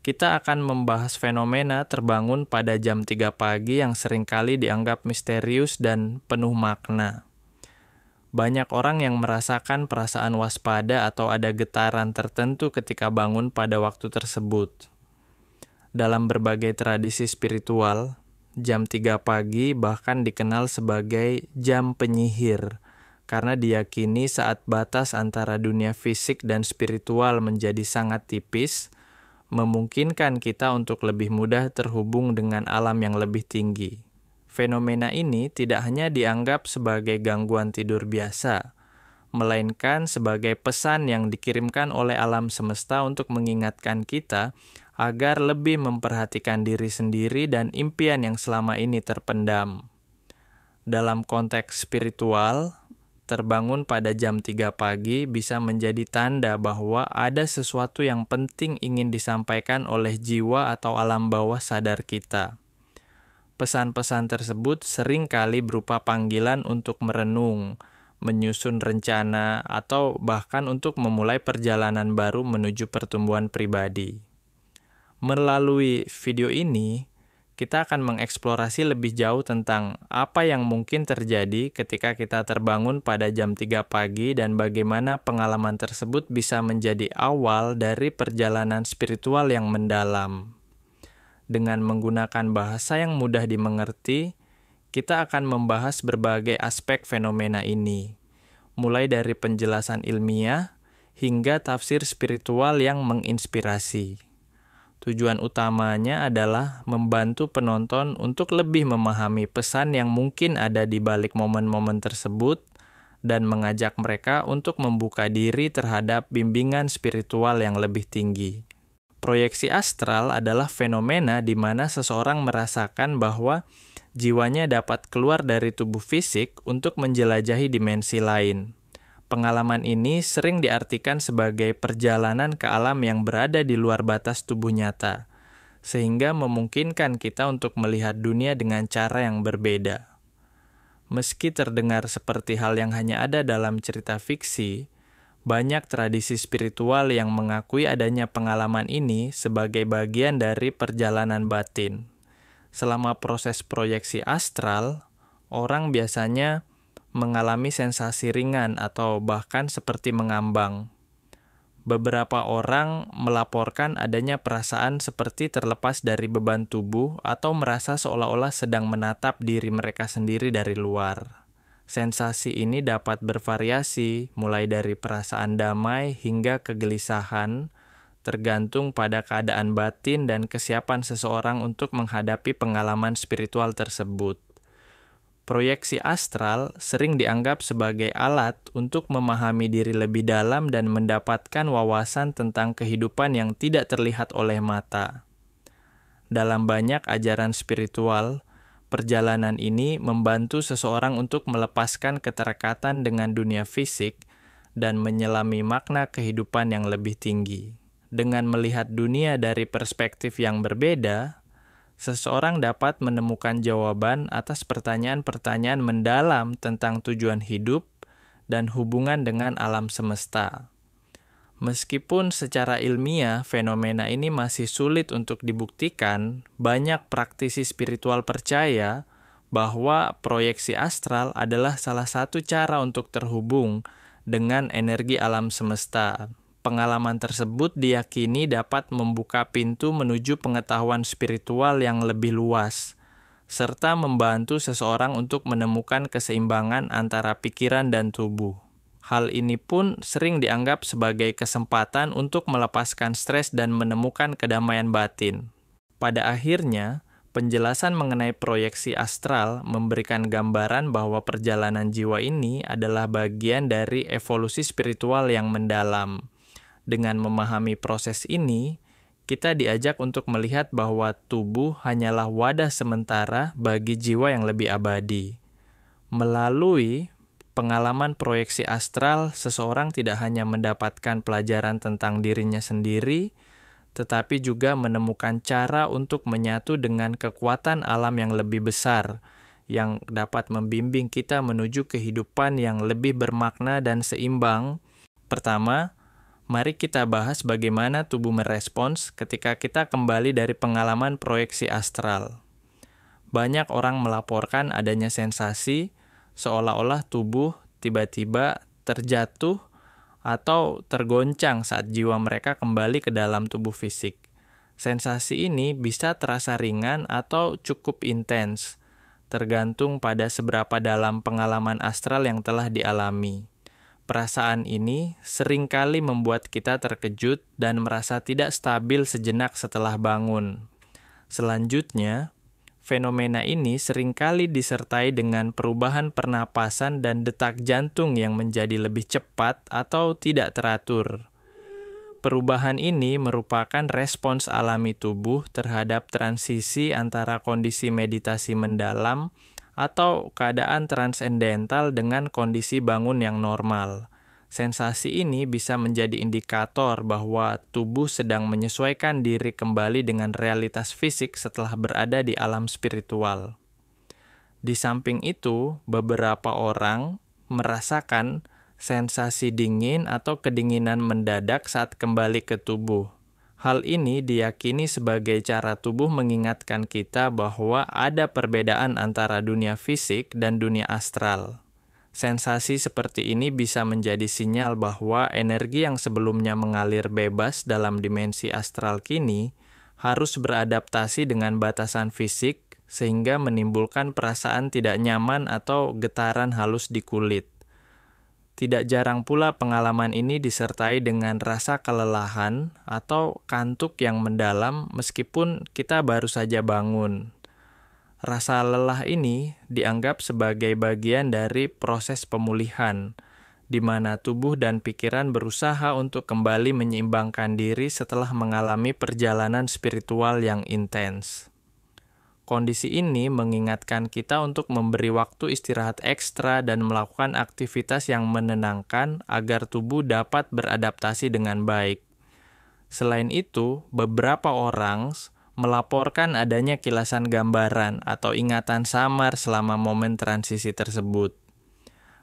kita akan membahas fenomena terbangun pada jam 3 pagi yang seringkali dianggap misterius dan penuh makna. Banyak orang yang merasakan perasaan waspada atau ada getaran tertentu ketika bangun pada waktu tersebut. Dalam berbagai tradisi spiritual, jam 3 pagi bahkan dikenal sebagai jam penyihir, karena diyakini saat batas antara dunia fisik dan spiritual menjadi sangat tipis, memungkinkan kita untuk lebih mudah terhubung dengan alam yang lebih tinggi. Fenomena ini tidak hanya dianggap sebagai gangguan tidur biasa, melainkan sebagai pesan yang dikirimkan oleh alam semesta untuk mengingatkan kita agar lebih memperhatikan diri sendiri dan impian yang selama ini terpendam. Dalam konteks spiritual, terbangun pada jam 3 pagi bisa menjadi tanda bahwa ada sesuatu yang penting ingin disampaikan oleh jiwa atau alam bawah sadar kita. Pesan-pesan tersebut sering kali berupa panggilan untuk merenung, menyusun rencana, atau bahkan untuk memulai perjalanan baru menuju pertumbuhan pribadi. Melalui video ini, kita akan mengeksplorasi lebih jauh tentang apa yang mungkin terjadi ketika kita terbangun pada jam 3 pagi dan bagaimana pengalaman tersebut bisa menjadi awal dari perjalanan spiritual yang mendalam. Dengan menggunakan bahasa yang mudah dimengerti, kita akan membahas berbagai aspek fenomena ini, mulai dari penjelasan ilmiah hingga tafsir spiritual yang menginspirasi. Tujuan utamanya adalah membantu penonton untuk lebih memahami pesan yang mungkin ada di balik momen-momen tersebut dan mengajak mereka untuk membuka diri terhadap bimbingan spiritual yang lebih tinggi. Proyeksi astral adalah fenomena di mana seseorang merasakan bahwa jiwanya dapat keluar dari tubuh fisik untuk menjelajahi dimensi lain. Pengalaman ini sering diartikan sebagai perjalanan ke alam yang berada di luar batas tubuh nyata, sehingga memungkinkan kita untuk melihat dunia dengan cara yang berbeda. Meski terdengar seperti hal yang hanya ada dalam cerita fiksi, banyak tradisi spiritual yang mengakui adanya pengalaman ini sebagai bagian dari perjalanan batin. Selama proses proyeksi astral, orang biasanya mengalami sensasi ringan atau bahkan seperti mengambang. Beberapa orang melaporkan adanya perasaan seperti terlepas dari beban tubuh atau merasa seolah-olah sedang menatap diri mereka sendiri dari luar. Sensasi ini dapat bervariasi, mulai dari perasaan damai hingga kegelisahan, tergantung pada keadaan batin dan kesiapan seseorang untuk menghadapi pengalaman spiritual tersebut. Proyeksi astral sering dianggap sebagai alat untuk memahami diri lebih dalam dan mendapatkan wawasan tentang kehidupan yang tidak terlihat oleh mata. Dalam banyak ajaran spiritual, perjalanan ini membantu seseorang untuk melepaskan keterikatan dengan dunia fisik dan menyelami makna kehidupan yang lebih tinggi. Dengan melihat dunia dari perspektif yang berbeda, seseorang dapat menemukan jawaban atas pertanyaan-pertanyaan mendalam tentang tujuan hidup dan hubungan dengan alam semesta. Meskipun secara ilmiah fenomena ini masih sulit untuk dibuktikan, banyak praktisi spiritual percaya bahwa proyeksi astral adalah salah satu cara untuk terhubung dengan energi alam semesta. Pengalaman tersebut diyakini dapat membuka pintu menuju pengetahuan spiritual yang lebih luas, serta membantu seseorang untuk menemukan keseimbangan antara pikiran dan tubuh. Hal ini pun sering dianggap sebagai kesempatan untuk melepaskan stres dan menemukan kedamaian batin. Pada akhirnya, penjelasan mengenai proyeksi astral memberikan gambaran bahwa perjalanan jiwa ini adalah bagian dari evolusi spiritual yang mendalam. Dengan memahami proses ini, kita diajak untuk melihat bahwa tubuh hanyalah wadah sementara bagi jiwa yang lebih abadi. Melalui pengalaman proyeksi astral, seseorang tidak hanya mendapatkan pelajaran tentang dirinya sendiri, tetapi juga menemukan cara untuk menyatu dengan kekuatan alam yang lebih besar, yang dapat membimbing kita menuju kehidupan yang lebih bermakna dan seimbang. Pertama, Mari kita bahas bagaimana tubuh merespons ketika kita kembali dari pengalaman proyeksi astral. Banyak orang melaporkan adanya sensasi seolah-olah tubuh tiba-tiba terjatuh atau tergoncang saat jiwa mereka kembali ke dalam tubuh fisik. Sensasi ini bisa terasa ringan atau cukup intens, tergantung pada seberapa dalam pengalaman astral yang telah dialami. Perasaan ini seringkali membuat kita terkejut dan merasa tidak stabil sejenak setelah bangun. Selanjutnya, fenomena ini seringkali disertai dengan perubahan pernapasan dan detak jantung yang menjadi lebih cepat atau tidak teratur. Perubahan ini merupakan respons alami tubuh terhadap transisi antara kondisi meditasi mendalam atau keadaan transendental dengan kondisi bangun yang normal. Sensasi ini bisa menjadi indikator bahwa tubuh sedang menyesuaikan diri kembali dengan realitas fisik setelah berada di alam spiritual. Di samping itu, beberapa orang merasakan sensasi dingin atau kedinginan mendadak saat kembali ke tubuh. Hal ini diyakini sebagai cara tubuh mengingatkan kita bahwa ada perbedaan antara dunia fisik dan dunia astral. Sensasi seperti ini bisa menjadi sinyal bahwa energi yang sebelumnya mengalir bebas dalam dimensi astral kini harus beradaptasi dengan batasan fisik sehingga menimbulkan perasaan tidak nyaman atau getaran halus di kulit. Tidak jarang pula pengalaman ini disertai dengan rasa kelelahan atau kantuk yang mendalam meskipun kita baru saja bangun. Rasa lelah ini dianggap sebagai bagian dari proses pemulihan, di mana tubuh dan pikiran berusaha untuk kembali menyeimbangkan diri setelah mengalami perjalanan spiritual yang intens. Kondisi ini mengingatkan kita untuk memberi waktu istirahat ekstra dan melakukan aktivitas yang menenangkan agar tubuh dapat beradaptasi dengan baik. Selain itu, beberapa orang melaporkan adanya kilasan gambaran atau ingatan samar selama momen transisi tersebut.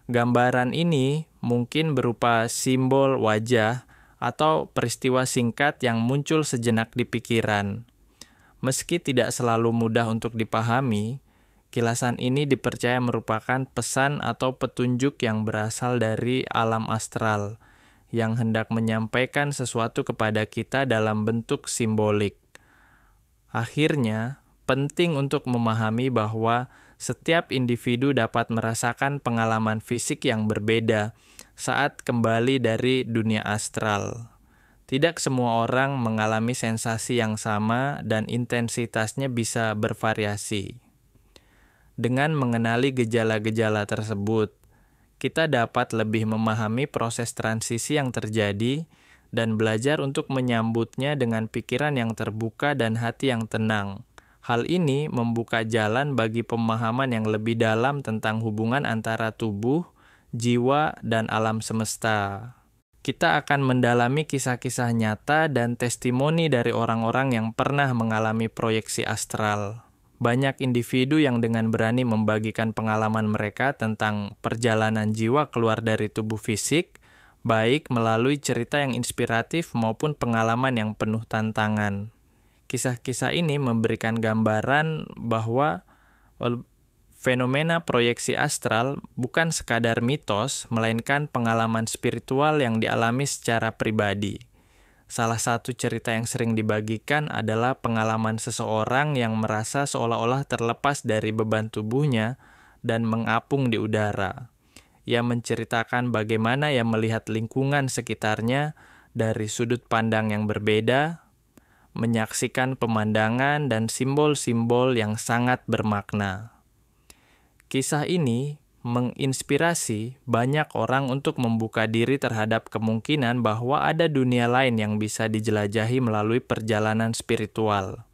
Gambaran ini mungkin berupa simbol wajah atau peristiwa singkat yang muncul sejenak di pikiran. Meski tidak selalu mudah untuk dipahami, kilasan ini dipercaya merupakan pesan atau petunjuk yang berasal dari alam astral, yang hendak menyampaikan sesuatu kepada kita dalam bentuk simbolik. Akhirnya, penting untuk memahami bahwa setiap individu dapat merasakan pengalaman fisik yang berbeda saat kembali dari dunia astral. Tidak semua orang mengalami sensasi yang sama dan intensitasnya bisa bervariasi. Dengan mengenali gejala-gejala tersebut, kita dapat lebih memahami proses transisi yang terjadi dan belajar untuk menyambutnya dengan pikiran yang terbuka dan hati yang tenang. Hal ini membuka jalan bagi pemahaman yang lebih dalam tentang hubungan antara tubuh, jiwa, dan alam semesta. Kita akan mendalami kisah-kisah nyata dan testimoni dari orang-orang yang pernah mengalami proyeksi astral. Banyak individu yang dengan berani membagikan pengalaman mereka tentang perjalanan jiwa keluar dari tubuh fisik, baik melalui cerita yang inspiratif maupun pengalaman yang penuh tantangan. Kisah-kisah ini memberikan gambaran bahwa fenomena proyeksi astral bukan sekadar mitos, melainkan pengalaman spiritual yang dialami secara pribadi. Salah satu cerita yang sering dibagikan adalah pengalaman seseorang yang merasa seolah-olah terlepas dari beban tubuhnya dan mengapung di udara. Ia menceritakan bagaimana ia melihat lingkungan sekitarnya dari sudut pandang yang berbeda, menyaksikan pemandangan dan simbol-simbol yang sangat bermakna. Kisah ini menginspirasi banyak orang untuk membuka diri terhadap kemungkinan bahwa ada dunia lain yang bisa dijelajahi melalui perjalanan spiritual.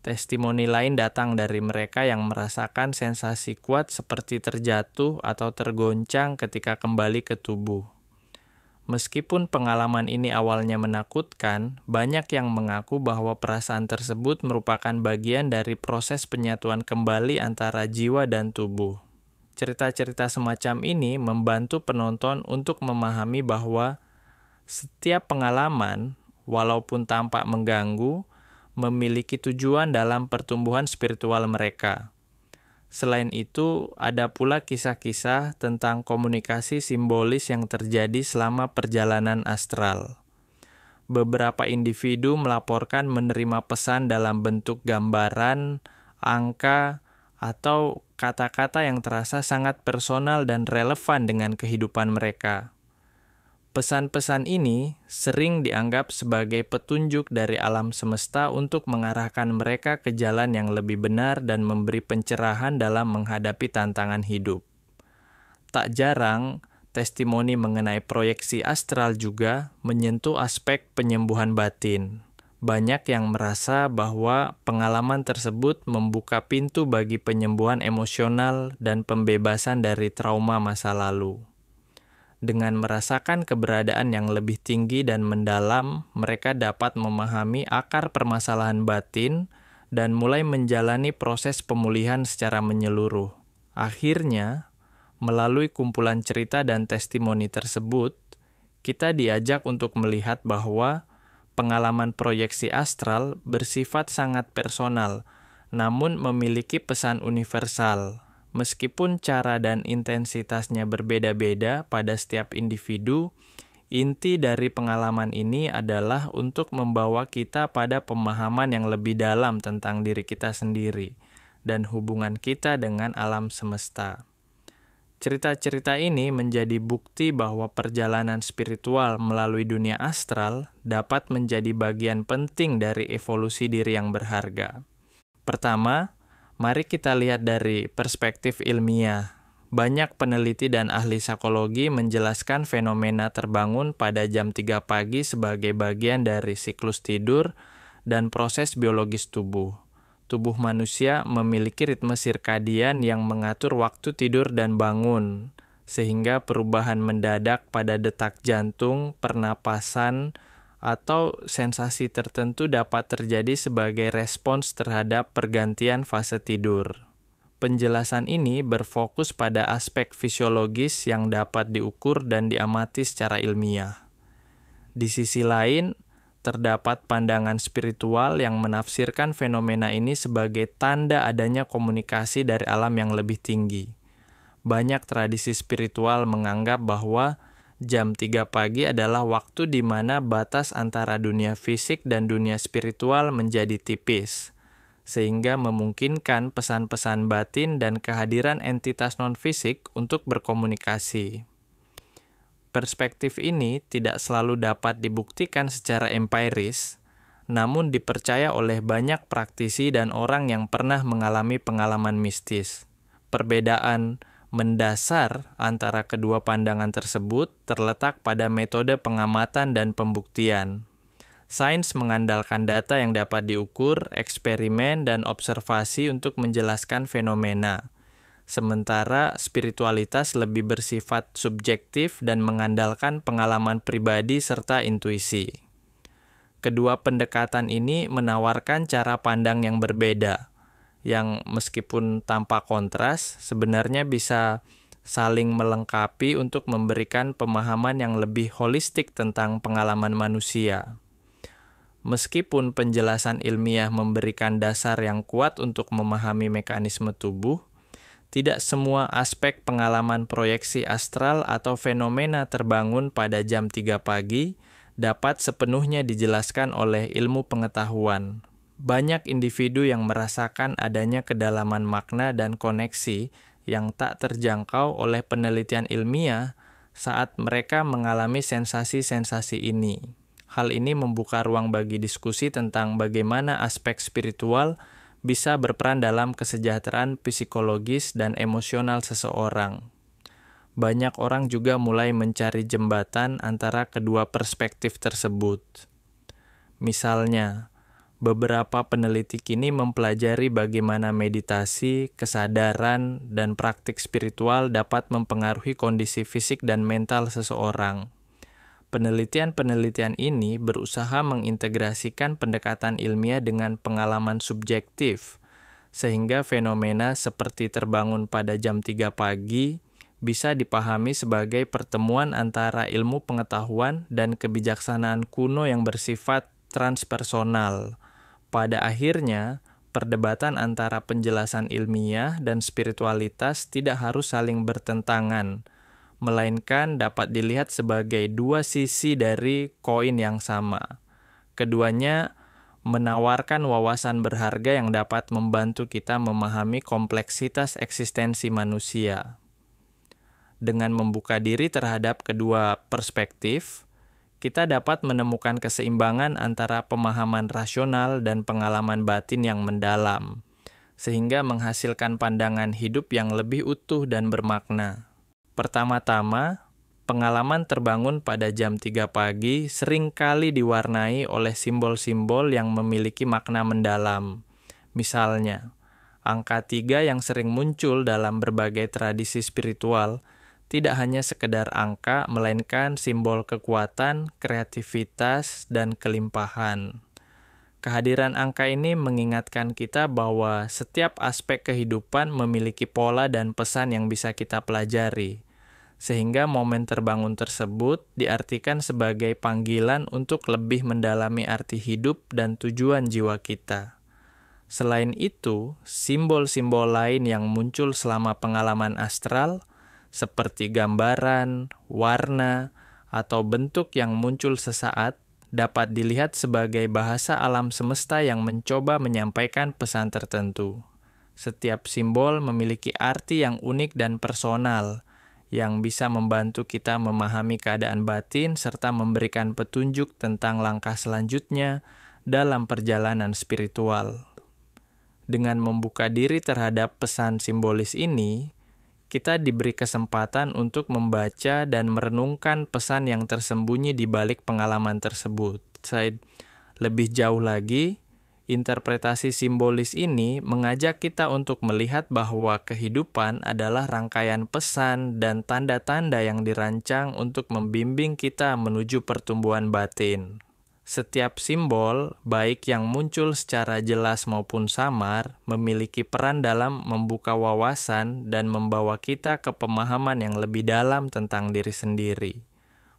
Testimoni lain datang dari mereka yang merasakan sensasi kuat seperti terjatuh atau tergoncang ketika kembali ke tubuh. Meskipun pengalaman ini awalnya menakutkan, banyak yang mengaku bahwa perasaan tersebut merupakan bagian dari proses penyatuan kembali antara jiwa dan tubuh. Cerita-cerita semacam ini membantu penonton untuk memahami bahwa Setiap pengalaman, walaupun tampak mengganggu, memiliki tujuan dalam pertumbuhan spiritual mereka. Selain itu, ada pula kisah-kisah tentang komunikasi simbolis yang terjadi selama perjalanan astral. Beberapa individu melaporkan menerima pesan dalam bentuk gambaran, angka, atau kata-kata yang terasa sangat personal dan relevan dengan kehidupan mereka. Pesan-pesan ini sering dianggap sebagai petunjuk dari alam semesta untuk mengarahkan mereka ke jalan yang lebih benar dan memberi pencerahan dalam menghadapi tantangan hidup. Tak jarang, testimoni mengenai proyeksi astral juga menyentuh aspek penyembuhan batin. Banyak yang merasa bahwa pengalaman tersebut membuka pintu bagi penyembuhan emosional dan pembebasan dari trauma masa lalu. Dengan merasakan keberadaan yang lebih tinggi dan mendalam, mereka dapat memahami akar permasalahan batin dan mulai menjalani proses pemulihan secara menyeluruh. Akhirnya, melalui kumpulan cerita dan testimoni tersebut, kita diajak untuk melihat bahwa pengalaman proyeksi astral bersifat sangat personal, namun memiliki pesan universal. Meskipun cara dan intensitasnya berbeda-beda pada setiap individu, inti dari pengalaman ini adalah untuk membawa kita pada pemahaman yang lebih dalam tentang diri kita sendiri dan hubungan kita dengan alam semesta. Cerita-cerita ini menjadi bukti bahwa perjalanan spiritual melalui dunia astral dapat menjadi bagian penting dari evolusi diri yang berharga. Pertama, mari kita lihat dari perspektif ilmiah. Banyak peneliti dan ahli psikologi menjelaskan fenomena terbangun pada jam 3 pagi sebagai bagian dari siklus tidur dan proses biologis tubuh. Tubuh manusia memiliki ritme sirkadian yang mengatur waktu tidur dan bangun, sehingga perubahan mendadak pada detak jantung, pernapasan, atau sensasi tertentu dapat terjadi sebagai respons terhadap pergantian fase tidur. Penjelasan ini berfokus pada aspek fisiologis yang dapat diukur dan diamati secara ilmiah. Di sisi lain, terdapat pandangan spiritual yang menafsirkan fenomena ini sebagai tanda adanya komunikasi dari alam yang lebih tinggi. Banyak tradisi spiritual menganggap bahwa jam 3 pagi adalah waktu di mana batas antara dunia fisik dan dunia spiritual menjadi tipis, sehingga memungkinkan pesan-pesan batin dan kehadiran entitas non-fisik untuk berkomunikasi. Perspektif ini tidak selalu dapat dibuktikan secara empiris, namun dipercaya oleh banyak praktisi dan orang yang pernah mengalami pengalaman mistis. Perbedaan mendasar antara kedua pandangan tersebut terletak pada metode pengamatan dan pembuktian. Sains mengandalkan data yang dapat diukur, eksperimen, dan observasi untuk menjelaskan fenomena. Sementara spiritualitas lebih bersifat subjektif dan mengandalkan pengalaman pribadi serta intuisi. Kedua pendekatan ini menawarkan cara pandang yang berbeda, yang meskipun tampak kontras, sebenarnya bisa saling melengkapi untuk memberikan pemahaman yang lebih holistik tentang pengalaman manusia. Meskipun penjelasan ilmiah memberikan dasar yang kuat untuk memahami mekanisme tubuh, tidak semua aspek pengalaman proyeksi astral atau fenomena terbangun pada jam 3 pagi dapat sepenuhnya dijelaskan oleh ilmu pengetahuan. Banyak individu yang merasakan adanya kedalaman makna dan koneksi yang tak terjangkau oleh penelitian ilmiah saat mereka mengalami sensasi-sensasi ini. Hal ini membuka ruang bagi diskusi tentang bagaimana aspek spiritual bisa berperan dalam kesejahteraan psikologis dan emosional seseorang. Banyak orang juga mulai mencari jembatan antara kedua perspektif tersebut. Misalnya, beberapa peneliti kini mempelajari bagaimana meditasi, kesadaran, dan praktik spiritual dapat mempengaruhi kondisi fisik dan mental seseorang. Penelitian-penelitian ini berusaha mengintegrasikan pendekatan ilmiah dengan pengalaman subjektif, sehingga fenomena seperti terbangun pada jam 3 pagi bisa dipahami sebagai pertemuan antara ilmu pengetahuan dan kebijaksanaan kuno yang bersifat transpersonal. Pada akhirnya, perdebatan antara penjelasan ilmiah dan spiritualitas tidak harus saling bertentangan, melainkan dapat dilihat sebagai dua sisi dari koin yang sama. Keduanya menawarkan wawasan berharga yang dapat membantu kita memahami kompleksitas eksistensi manusia. Dengan membuka diri terhadap kedua perspektif, kita dapat menemukan keseimbangan antara pemahaman rasional dan pengalaman batin yang mendalam, sehingga menghasilkan pandangan hidup yang lebih utuh dan bermakna. Pertama-tama, pengalaman terbangun pada jam 3 pagi seringkali diwarnai oleh simbol-simbol yang memiliki makna mendalam. Misalnya, angka 3 yang sering muncul dalam berbagai tradisi spiritual tidak hanya sekedar angka, melainkan simbol kekuatan, kreativitas, dan kelimpahan. Kehadiran angka ini mengingatkan kita bahwa setiap aspek kehidupan memiliki pola dan pesan yang bisa kita pelajari, sehingga momen terbangun tersebut diartikan sebagai panggilan untuk lebih mendalami arti hidup dan tujuan jiwa kita. Selain itu, simbol-simbol lain yang muncul selama pengalaman astral, seperti gambaran, warna, atau bentuk yang muncul sesaat, dapat dilihat sebagai bahasa alam semesta yang mencoba menyampaikan pesan tertentu. Setiap simbol memiliki arti yang unik dan personal, yang bisa membantu kita memahami keadaan batin serta memberikan petunjuk tentang langkah selanjutnya dalam perjalanan spiritual. Dengan membuka diri terhadap pesan simbolis ini, kita diberi kesempatan untuk membaca dan merenungkan pesan yang tersembunyi di balik pengalaman tersebut. Lebih jauh lagi, interpretasi simbolis ini mengajak kita untuk melihat bahwa kehidupan adalah rangkaian pesan dan tanda-tanda yang dirancang untuk membimbing kita menuju pertumbuhan batin. Setiap simbol, baik yang muncul secara jelas maupun samar, memiliki peran dalam membuka wawasan dan membawa kita ke pemahaman yang lebih dalam tentang diri sendiri.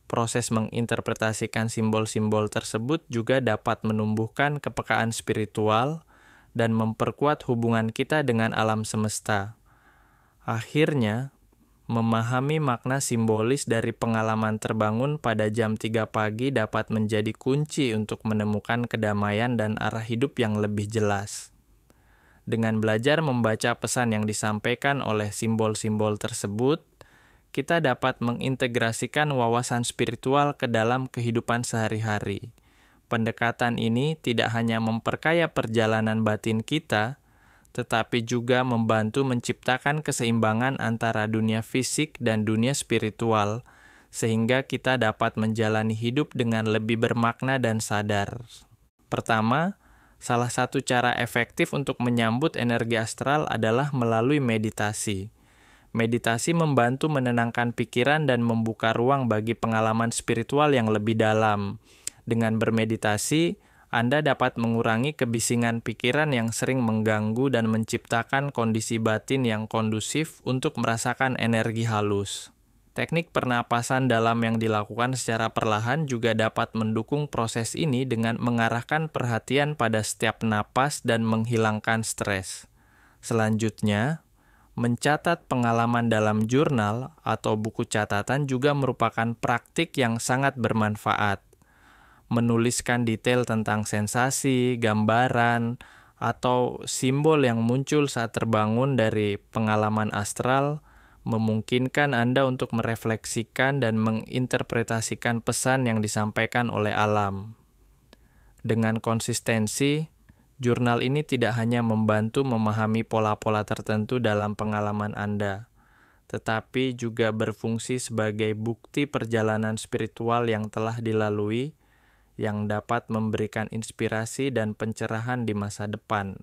Proses menginterpretasikan simbol-simbol tersebut juga dapat menumbuhkan kepekaan spiritual dan memperkuat hubungan kita dengan alam semesta. Akhirnya, memahami makna simbolis dari pengalaman terbangun pada jam 3 pagi dapat menjadi kunci untuk menemukan kedamaian dan arah hidup yang lebih jelas. Dengan belajar membaca pesan yang disampaikan oleh simbol-simbol tersebut, kita dapat mengintegrasikan wawasan spiritual ke dalam kehidupan sehari-hari. Pendekatan ini tidak hanya memperkaya perjalanan batin kita, tetapi juga membantu menciptakan keseimbangan antara dunia fisik dan dunia spiritual, sehingga kita dapat menjalani hidup dengan lebih bermakna dan sadar. Pertama, salah satu cara efektif untuk menyambut energi astral adalah melalui meditasi. Meditasi membantu menenangkan pikiran dan membuka ruang bagi pengalaman spiritual yang lebih dalam. Dengan bermeditasi, Anda dapat mengurangi kebisingan pikiran yang sering mengganggu dan menciptakan kondisi batin yang kondusif untuk merasakan energi halus. Teknik pernapasan dalam yang dilakukan secara perlahan juga dapat mendukung proses ini dengan mengarahkan perhatian pada setiap napas dan menghilangkan stres. Selanjutnya, mencatat pengalaman dalam jurnal atau buku catatan juga merupakan praktik yang sangat bermanfaat. Menuliskan detail tentang sensasi, gambaran, atau simbol yang muncul saat terbangun dari pengalaman astral memungkinkan Anda untuk merefleksikan dan menginterpretasikan pesan yang disampaikan oleh alam. Dengan konsistensi, jurnal ini tidak hanya membantu memahami pola-pola tertentu dalam pengalaman Anda, tetapi juga berfungsi sebagai bukti perjalanan spiritual yang telah dilalui, yang dapat memberikan inspirasi dan pencerahan di masa depan.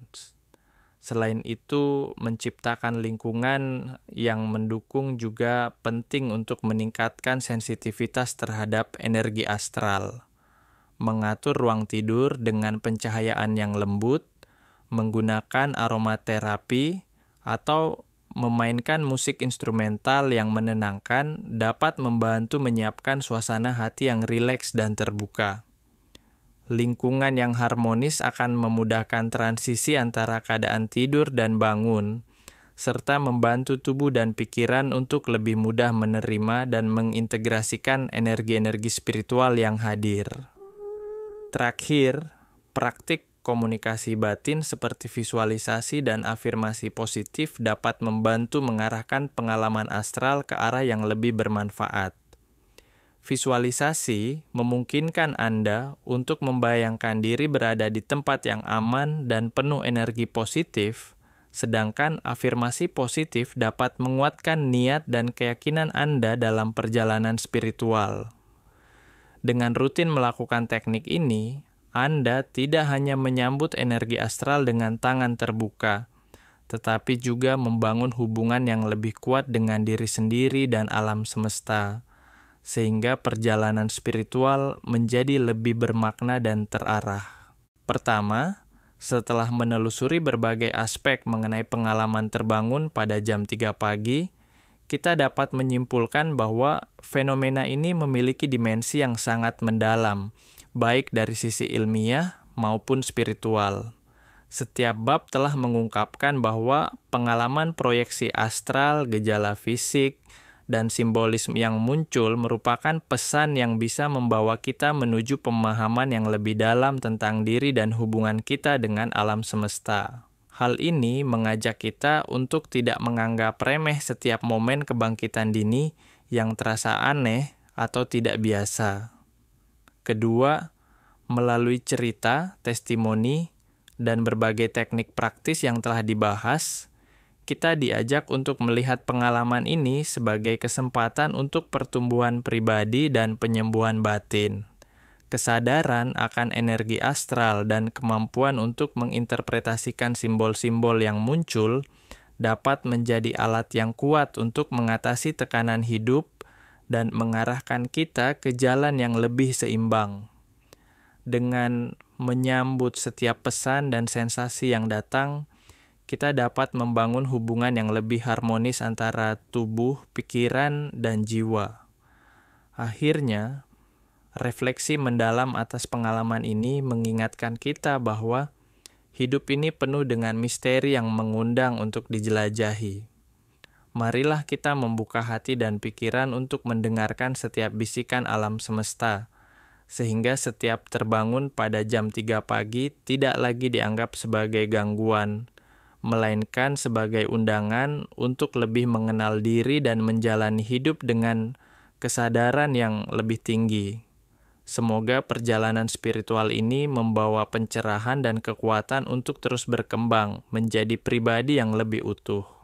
Selain itu, menciptakan lingkungan yang mendukung juga penting untuk meningkatkan sensitivitas terhadap energi astral. Mengatur ruang tidur dengan pencahayaan yang lembut, menggunakan aromaterapi, atau memainkan musik instrumental yang menenangkan dapat membantu menyiapkan suasana hati yang rileks dan terbuka. Lingkungan yang harmonis akan memudahkan transisi antara keadaan tidur dan bangun, serta membantu tubuh dan pikiran untuk lebih mudah menerima dan mengintegrasikan energi-energi spiritual yang hadir. Terakhir, praktik komunikasi batin seperti visualisasi dan afirmasi positif dapat membantu mengarahkan pengalaman astral ke arah yang lebih bermanfaat. Visualisasi memungkinkan Anda untuk membayangkan diri berada di tempat yang aman dan penuh energi positif, sedangkan afirmasi positif dapat menguatkan niat dan keyakinan Anda dalam perjalanan spiritual. Dengan rutin melakukan teknik ini, Anda tidak hanya menyambut energi astral dengan tangan terbuka, tetapi juga membangun hubungan yang lebih kuat dengan diri sendiri dan alam semesta, sehingga perjalanan spiritual menjadi lebih bermakna dan terarah. Pertama, setelah menelusuri berbagai aspek mengenai pengalaman terbangun pada jam 3 pagi, kita dapat menyimpulkan bahwa fenomena ini memiliki dimensi yang sangat mendalam, baik dari sisi ilmiah maupun spiritual. Setiap bab telah mengungkapkan bahwa pengalaman proyeksi astral, gejala fisik, dan simbolisme yang muncul merupakan pesan yang bisa membawa kita menuju pemahaman yang lebih dalam tentang diri dan hubungan kita dengan alam semesta. Hal ini mengajak kita untuk tidak menganggap remeh setiap momen kebangkitan dini yang terasa aneh atau tidak biasa. Kedua, melalui cerita, testimoni, dan berbagai teknik praktis yang telah dibahas, kita diajak untuk melihat pengalaman ini sebagai kesempatan untuk pertumbuhan pribadi dan penyembuhan batin. Kesadaran akan energi astral dan kemampuan untuk menginterpretasikan simbol-simbol yang muncul dapat menjadi alat yang kuat untuk mengatasi tekanan hidup dan mengarahkan kita ke jalan yang lebih seimbang. Dengan menyambut setiap pesan dan sensasi yang datang, kita dapat membangun hubungan yang lebih harmonis antara tubuh, pikiran, dan jiwa. Akhirnya, refleksi mendalam atas pengalaman ini mengingatkan kita bahwa hidup ini penuh dengan misteri yang mengundang untuk dijelajahi. Marilah kita membuka hati dan pikiran untuk mendengarkan setiap bisikan alam semesta, sehingga setiap terbangun pada jam 3 pagi tidak lagi dianggap sebagai gangguan, melainkan sebagai undangan untuk lebih mengenal diri dan menjalani hidup dengan kesadaran yang lebih tinggi. Semoga perjalanan spiritual ini membawa pencerahan dan kekuatan untuk terus berkembang menjadi pribadi yang lebih utuh.